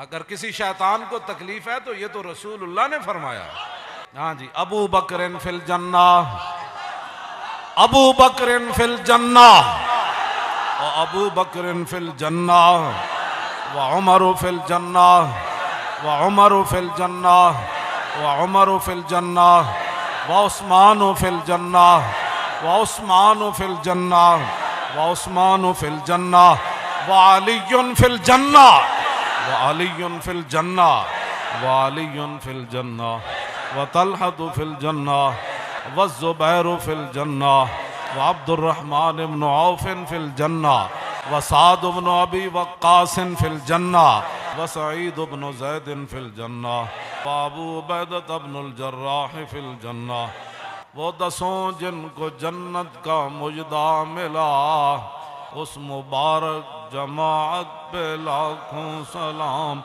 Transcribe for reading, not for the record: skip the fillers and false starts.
اگر کسی شیطان کو تکلیف ہے تو یہ تو رسول اللہ نے فرمایا. ہاں جی. ابو بکر فی الجنہ، ابو بکر فی الجنہ، ابو بکر فی الجنہ، وعمر فی الجنہ، وعمر فی الجنہ، وعمر فی الجنہ، وعثمان فی الجنہ، وعثمان فی الجنہ، وعثمان فی الجنہ، وعلی فی الجنہ، وعلی فی الجنہ، وعلی فی الجنہ، وطلحة فی الجنہ، والزبیر فی الجنہ، وعبد الرحمن بن عوف فی الجنہ، وسعد بن ابی وقاص فی الجنہ، وسعید بن زید فی الجنہ، وابو عبیدہ بن الجراح فی الجنہ. وہ 10 جن کو جنت کا مجدہ ملا، اس مبارک جماعت پہ لاکھوں سلام.